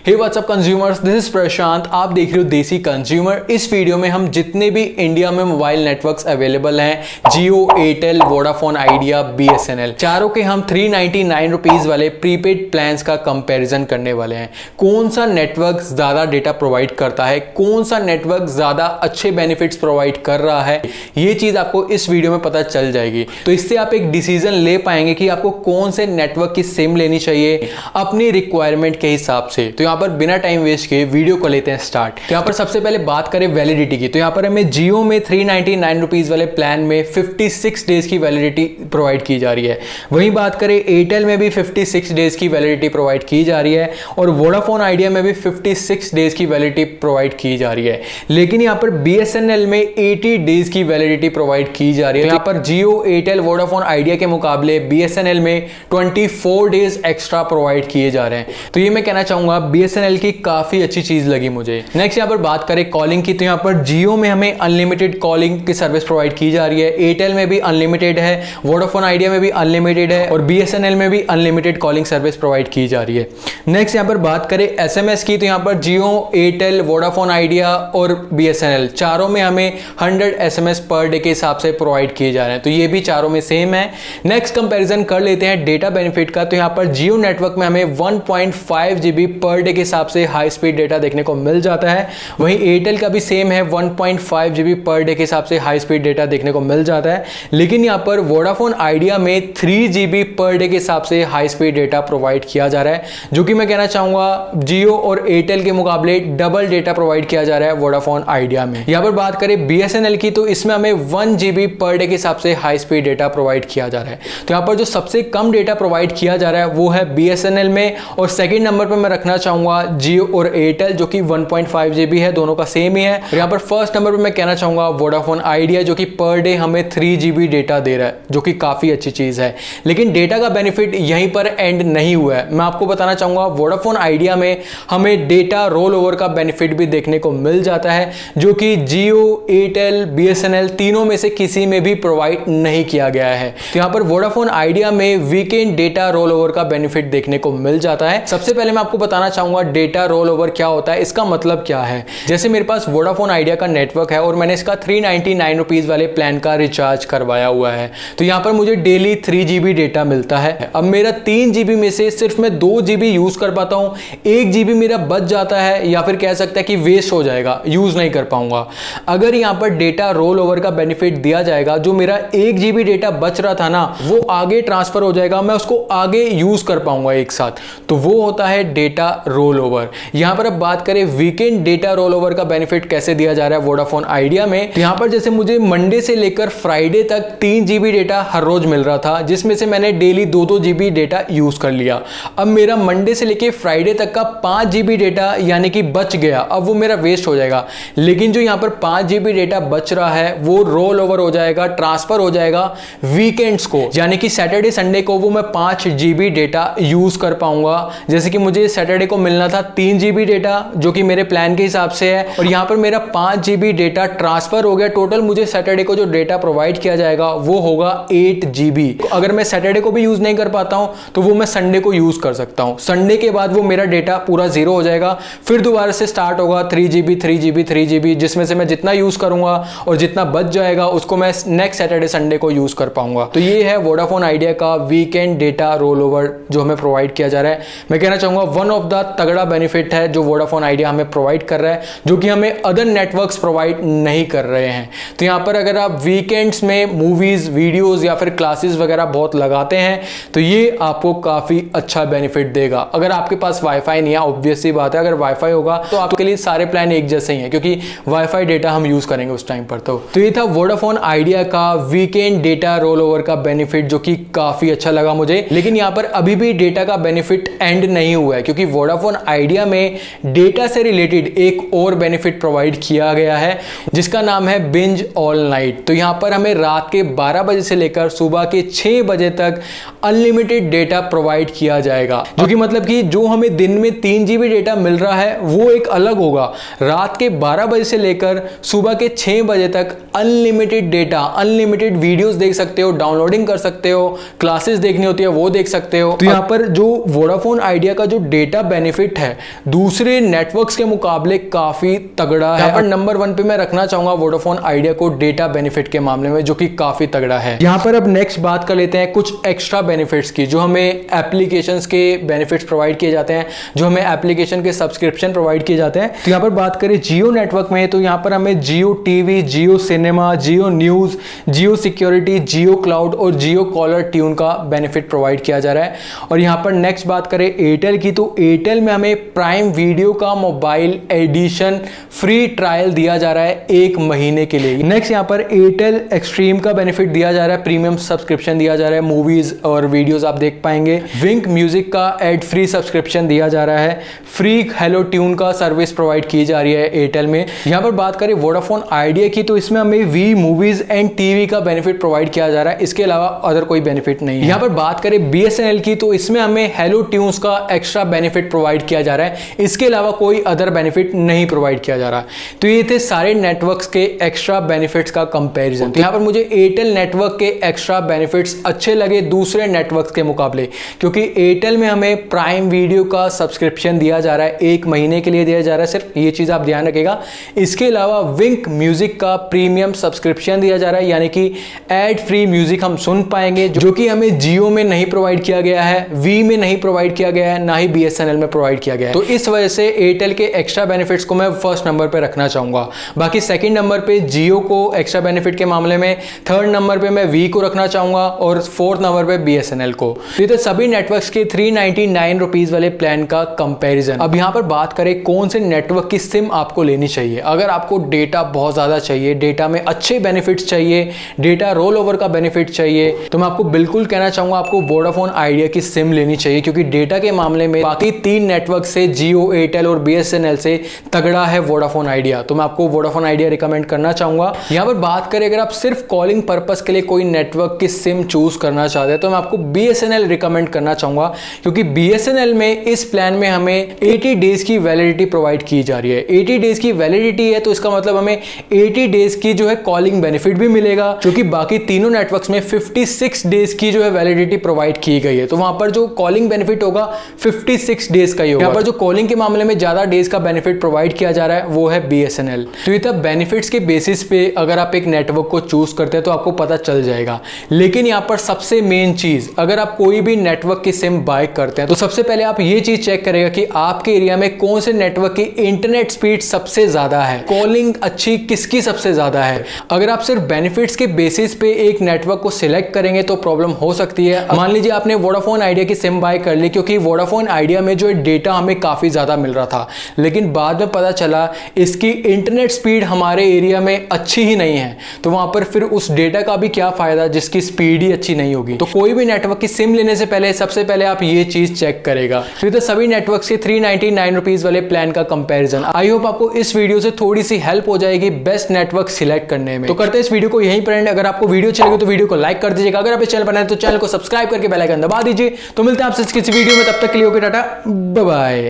Hey what's up consumers, this is Prashant. आप देख रहे हो देसी कंज्यूमर। इस वीडियो में हम जितने भी इंडिया में मोबाइल नेटवर्क्स अवेलेबल हैं, जियो, एयरटेल, वोडाफोन आइडिया, बीएसएनएल, चारों के हम 399 रुपीज वाले प्रीपेड प्लान्स का कंपैरिजन करने वाले हैं। कौन सा नेटवर्क ज्यादा डेटा प्रोवाइड करता है, कौन सा नेटवर्क ज्यादा अच्छे बेनिफिट्स प्रोवाइड कर रहा है, ये चीज आपको इस वीडियो में पता चल जाएगी। तो इससे आप एक डिसीजन ले पाएंगे कि आपको कौन से नेटवर्क की सिम लेनी चाहिए अपनी रिक्वायरमेंट के हिसाब से। तो यहाँ पर बिना टाइम वेस्ट किए वीडियो को लेते हैं स्टार्ट। तो यहाँ पर सबसे पहले बात करें वैलिडिटी की, तो यहाँ पर हमें जियो में 399 रुपीज वाले प्लान में 56 डेज की वैलिडिटी प्रोवाइड की जा रही है। वहीं बात करें एयरटेल में भी 56 डेज की वैलिडिटी प्रोवाइड की जा रही है और वोडाफोन आइडिया में भी 56 डेज की वैलिडिटी प्रोवाइड की जा रही है। लेकिन यहाँ पर बीएसएनएल में 80 डेज की वैलिडिटी प्रोवाइड की जा रही है। यहाँ पर जियो, एयरटेल, वोडाफोन आइडिया के मुकाबले बीएसएनएल में 24 डेज एक्स्ट्रा प्रोवाइड किए जा रहे हैं। तो ये मैं कहना चाहूंगा बीएसएनएल की काफी अच्छी चीज लगी मुझे। नेक्स्ट यहाँ पर बात करें कॉलिंग की, तो यहाँ पर जियो में हमें अनलिमिटेड कॉलिंग की सर्विस प्रोवाइड की जा रही है, एयरटेल में भी अनलिमिटेड है, वोडाफोन आइडिया में भी अनलिमिटेड है और बीएसएनएल में भी अनलिमिटेड कॉलिंग सर्विस प्रोवाइड की जा रही है। नेक्स्ट यहाँ पर बात करें एसएमएस की, तो यहाँ पर जियो, एयरटेल, वोडाफोन आइडिया और बीएसएनएल चारों में हमें 100 एसएमएस पर डे के हिसाब से प्रोवाइड किए जा रहे हैं। तो ये भी चारों में सेम है। नेक्स्ट कंपैरिजन कर लेते हैं डेटा बेनिफिट का, तो यहाँ पर जियो नेटवर्क में हमें 1.5 GB पर डे के हिसाब से हाई स्पीड डेटा देखने को मिल जाता है। वहीं एयरटेल का भी सेम है, 1.5 GB पर डे के हिसाब से हाई स्पीड डेटा देखने को मिल जाता है। लेकिन यहाँ पर वोडाफोन आइडिया में 3 GB पर डे के हिसाब से हाई स्पीड डेटा प्रोवाइड किया जा रहा है, जो कि मैं कहना चाहूंगा जियो और एयरटेल के मुकाबले डबल डेटा प्रोवाइड किया जा रहा है वोडाफोन आइडिया में। यहाँ पर बात करें बीएसएनएल की, तो इसमें हमें 1 GB पर डे के हिसाब से हाई स्पीड डेटा प्रोवाइड किया जा रहा है। तो यहाँ पर जो सबसे कम डेटा प्रोवाइड किया जा रहा है वो है बीएसएनएल में, और सेकंड नंबर पर मैं रखना चाहूंगा जियो और एयरटेल, जो कि 1.5 GB है, दोनों का सेम ही है। और यहाँ पर फर्स्ट नंबर पर मैं कहना चाहूंगा वोडाफोन आइडिया, जो कि पर डे हमें 3 GB डेटा दे रहा है, जो कि काफी अच्छी चीज है। लेकिन डेटा का बेनिफिट यहीं पर एंड नहीं हुआ है। मैं आपको बताना चाहूंगा वोडाफोन आइडिया में हमें डेटा रोल ओवर का बेनिफिट भी देखने को मिल जाता है, जो कि जियो, एयरटेल, बीएसएनएल तीनों में से किसी में भी प्रोवाइड नहीं किया गया है। तो यहाँ पर वोडाफोन आइडिया में वीकेंड डेटा रोल ओवर का बेनिफिट देखने को मिल जाता है। सबसे पहले मैं आपको बताना चाहूंगा डेटा रोल ओवर क्या होता है, इसका मतलब क्या है। जैसे मेरे पास वोडाफोन आइडिया का नेटवर्क है और मैंने इसका 399 रुपीज वाले प्लान का रिचार्ज करवाया हुआ है, तो यहाँ पर मुझे डेली 3 GB डेटा मिलता है। अब मेरा 3 GB में से सिर्फ मैं 2 GB यूज कर पाता हूँ, 1 GB मेरा बच जाता है, या फिर कह सकता है कि वेस्ट हो जाएगा, यूज नहीं कर पाऊंगा। अगर यहाँ पर डेटा रोल ओवर का बेनिफिट दिया जाएगा, जो मेरा 1 GB डेटा बच रहा था ना, वो आगे ट्रांसफर हो जाएगा, मैं उसको आगे यूज कर पाऊंगा एक साथ। तो वो होता है डेटा रोल ओवर। यहां पर अब बात करें वीकेंड डेटा रोल ओवर का बेनिफिट कैसे दिया जा रहा है वोडाफोन आइडिया में, तो यहां पर जैसे मुझे मंडे से लेकर फ्राइडे तक 3 GB डेटा हर रोज मिल रहा था, जिसमें से मैंने डेली 2-2 GB डेटा यूज कर लिया। अब मेरा मंडे से लेकर फ्राइडे तक का 5 GB डेटा यानी कि बच गया, अब वो मेरा वेस्ट हो जाएगा। लेकिन जो यहां पर 5 GB डेटा बच रहा है वो रोल ओवर हो जाएगा, ट्रांसफर हो जाएगा वीकेंड्स को, यानी कि सैटरडे संडे को वो मैं 5 GB डेटा यूज कर पाऊंगा। जैसे कि मुझे सैटरडे को मिलना था 3 GB डेटा, जो कि मेरे प्लान के हिसाब से है, और यहां पर मेरा 5 GB डेटा ट्रांसफर हो गया। टोटल मुझे सैटरडे को जो डेटा प्रोवाइड किया जाएगा वो होगा 8 GB। अगर मैं सैटरडे को भी यूज नहीं कर पाता हूं तो वो मैं संडे को यूज कर सकता हूं। संडे के बाद वो मेरा डेटा पूरा 0 हो जाएगा, फिर दोबारा से स्टार्ट होगा 3 GB, 3 GB, 3 GB, जिसमें से मैं जितना यूज करूंगा और जितना बच जाएगा उसको मैं नेक्स्ट सैटरडे संडे को यूज कर पाऊंगा। तो ये है वोडाफोन आइडिया का वीकेंड डेटा रोल ओवर जो हमें प्रोवाइड किया जा रहा है। मैं कहना चाहूंगा वन ऑफ द तगड़ा बेनिफिट है जो वोडाफोन आइडिया हमें प्रोवाइड कर रहा है, जो कि हमें अदर नेटवर्क्स प्रोवाइड नहीं कर रहे हैं। तो यहां पर अगर आप वीकेंड्स में मूवीज, वीडियोस या फिर क्लासेस वगैरह बहुत लगाते हैं तो ये आपको काफी अच्छा बेनिफिट देगा। अगर आपके पास वाईफाई नहीं है, ऑब्वियस सी बात है, अगर वाईफाई होगा तो आपके लिए सारे प्लान एक जैसे ही हैं, क्योंकि वाईफाई डेटा हम यूज करेंगे उस टाइम पर। तो ये था वोडाफोन आइडिया का वीकेंड डेटा रोल ओवर का बेनिफिट, जो कि काफी अच्छा लगा मुझे। लेकिन यहां पर अभी भी डेटा का बेनिफिट एंड नहीं हुआ है, क्योंकि वोडाफोन आइडिया में डेटा से रिलेटेड एक और बेनिफिट प्रोवाइड किया गया है, जिसका नाम है बिंज ऑल नाइट। तो यहां पर हमें रात के 12 बजे से लेकर सुबह के 6 बजे तक अनलिमिटेड डेटा प्रोवाइड किया जाएगा, जो कि मतलब कि जो हमें दिन में 3 GB डेटा मिल रहा है वो एक अलग होगा। रात के 12 बजे से लेकर सुबह के 6 बजे तक अनलिमिटेड डेटा, अनलिमिटेड वीडियोस देख सकते हो, डाउनलोडिंग कर सकते हो, क्लासेस देखनी होती है वो देख सकते हो। तो यहाँ पर जो वोडाफोन आइडिया का जो डेटा बेनिफिट बेनिफिट है दूसरे नेटवर्क्स के मुकाबले काफी तगड़ा है। यहाँ पर नंबर 1 पे मैं रखना चाहूंगा वोडाफोन आइडिया को डेटा बेनिफिट के मामले में, जो कि काफी तगड़ा है। यहाँ पर अब नेक्स्ट बात कर लेते हैं कुछ एक्स्ट्रा बेनिफिट्स की, जो हमें एप्लीकेशंस के बेनिफिट्स प्रोवाइड किए जाते हैं, जो हमें एप्लीकेशन के सब्सक्रिप्शन प्रोवाइड किए जाते हैं। तो यहाँ पर बात करें जियो नेटवर्क में, तो यहाँ पर हमें जियो टीवी, जियो सिनेमा, जियो न्यूज, जियो सिक्योरिटी, जियो क्लाउड और जियो कॉलर ट्यून का बेनिफिट प्रोवाइड किया जा रहा है। और यहाँ पर नेक्स्ट बात करें एयरटेल की, तो एयरटेल में हमें प्राइम वीडियो का मोबाइल एडिशन फ्री ट्रायल दिया जा रहा है 1 महीने के लिए। नेक्स्ट यहाँ पर एयरटेल एक्सट्रीम का बेनिफिट दिया जा रहा है, प्रीमियम सब्सक्रिप्शन दिया जा रहा है, मूवीज और वीडियोस आप देख पाएंगे। विंक म्यूजिक का एड फ्री सब्सक्रिप्शन दिया जा रहा है, फ्री हेलो ट्यून का सर्विस प्रोवाइड की जा रही है एयरटेल में। यहाँ पर बात करें वोडाफोन आइडिया की, तो इसमें हमें वी मूवीज एंड टीवी का बेनिफिट प्रोवाइड किया जा रहा है, इसके अलावा अदर कोई बेनिफिट नहीं है। यहाँ पर बात करें बीएसएनएल की, तो इसमें हमें हेलो ट्यून्स का एक्स्ट्रा बेनिफिट प्रोवाइड किया जा रहा है, इसके अलावा कोई अदर बेनिफिट नहीं प्रोवाइड किया जा रहा। तो ये थे सारे नेटवर्क्स के एक्स्ट्रा बेनिफिट्स का कंपैरिजन। तो यहाँ पर मुझे एयरटेल नेटवर्क के एक्स्ट्रा बेनिफिट्स अच्छे लगे दूसरे नेटवर्क्स के मुकाबले, क्योंकि एयरटेल में हमें प्राइम वीडियो का सब्सक्रिप्शन दिया जा रहा है, 1 महीने के लिए दिया जा रहा है सिर्फ, ये चीज आप ध्यान रखिएगा। इसके अलावा विंक म्यूजिक का प्रीमियम सब्सक्रिप्शन दिया जा रहा है, यानी कि एड फ्री म्यूजिक हम सुन पाएंगे, जो कि हमें जियो में नहीं प्रोवाइड किया गया है, वी में नहीं प्रोवाइड किया गया है, ना ही बीएसएनएल में प्रोवाइड किया गया है। तो इस वजह से एयरटेल के एक्स्ट्रा बेनिफिट्स को मैं फर्स्ट नंबर पे रखना चाहूंगा। बाकी सेकंड नंबर पे जियो को एक्स्ट्रा बेनिफिट के मामले में, थर्ड नंबर पे मैं वी को रखना चाहूंगा और फोर्थ नंबर पे बीएसएनएल को। तो ये सभी नेटवर्क्स के 399 रुपीज वाले प्लान का कंपैरिजन। अब यहां पर बात करें कौन से नेटवर्क की सिम आपको लेनी चाहिए। अगर आपको डेटा बहुत ज्यादा चाहिए, डेटा में अच्छे बेनिफिट्स चाहिए, डेटा रोल ओवर का बेनिफिट चाहिए, तो मैं आपको बिल्कुल कहना चाहूंगा आपको वोडाफोन आइडिया की सिम लेनी चाहिए, क्योंकि डेटा के मामले में बाकी 3 नेटवर्क से जियो, एयरटेल और बीएसएनएल से तगड़ा है वोडाफोन आइडिया। तो मैं आपको वोडाफोन आइडिया रिकमेंड करना चाहूंगा। यहां पर बात करें अगर आप सिर्फ कॉलिंग पर्पस के लिए कोई नेटवर्क की सिम चूज करना चाहते हैं, तो मैं आपको बीएसएनएल रिकमेंड करना चाहूंगा, क्योंकि बीएसएनएल में इस प्लान में हमें 80 डेज की वैलिडिटी प्रोवाइड की जा रही है। 80 डेज की वैलिडिटी है, तो इसका मतलब हमें 80 डेज की जो है कॉलिंग बेनिफिट भी मिलेगा, जो कि बाकी तीनों नेटवर्क्स में 56 डेज की जो है वैलिडिटी प्रोवाइड की गई है। तो वहां पर जो कॉलिंग बेनिफिट होगा 56 डेज का ही होगा। यहाँ पर जो कॉलिंग के मामले में ज्यादा डेज का बेनिफिट प्रोवाइड किया जा रहा है वो है बीएसएनएल। तो ये तब बेनिफिट्स के बेसिस पे अगर आप एक नेटवर्क को चूज करते हैं तो आपको पता चल जाएगा। लेकिन यहाँ पर सबसे मेन चीज, अगर आप कोई भी नेटवर्क की सिम बाय करते हैं तो सबसे पहले आप ये चीज चेक करेगा कि आपके एरिया में कौन से नेटवर्क की इंटरनेट स्पीड सबसे ज्यादा है, कॉलिंग अच्छी किसकी सबसे ज्यादा है। अगर आप सिर्फ बेनिफिट्स के बेसिस पे एक नेटवर्क को सिलेक्ट करेंगे तो प्रॉब्लम हो सकती है। मान लीजिए आपने वोडाफोन आइडिया की सिम बाय कर ली, क्योंकि वोडाफोन आइडिया में जो डेटा हमें काफी ज्यादा मिल रहा था, लेकिन बाद में पता चला इसकी इंटरनेट स्पीड हमारे एरिया में अच्छी ही नहीं है, तो वहां पर फिर उस डेटा का भी क्या फायदा जिसकी स्पीड ही अच्छी नहीं होगी। तो कोई भी नेटवर्क की सिम लेने से पहले सबसे पहले आप ये चीज चेक करेगा। फिर तो सभी नेटवर्क्स के 399 रुपीज वाले प्लान का कंपैरिजन। आई होप आपको इस वीडियो से थोड़ी सी हेल्प हो जाएगी बेस्ट नेटवर्क सिलेक्ट करने में। तो करते हैं इस वीडियो को यहीं पर एंड। अगर आपको वीडियो अच्छी लगे तो वीडियो को लाइक कर दीजिएगा, अगर आप इस चैनल पर नए हैं तो चैनल को सब्सक्राइब करके बेल आइकन दबा दीजिए। तो मिलते हैं आपसे किसी वीडियो में, तब तक के लिए ओके टाटा बाय बाय।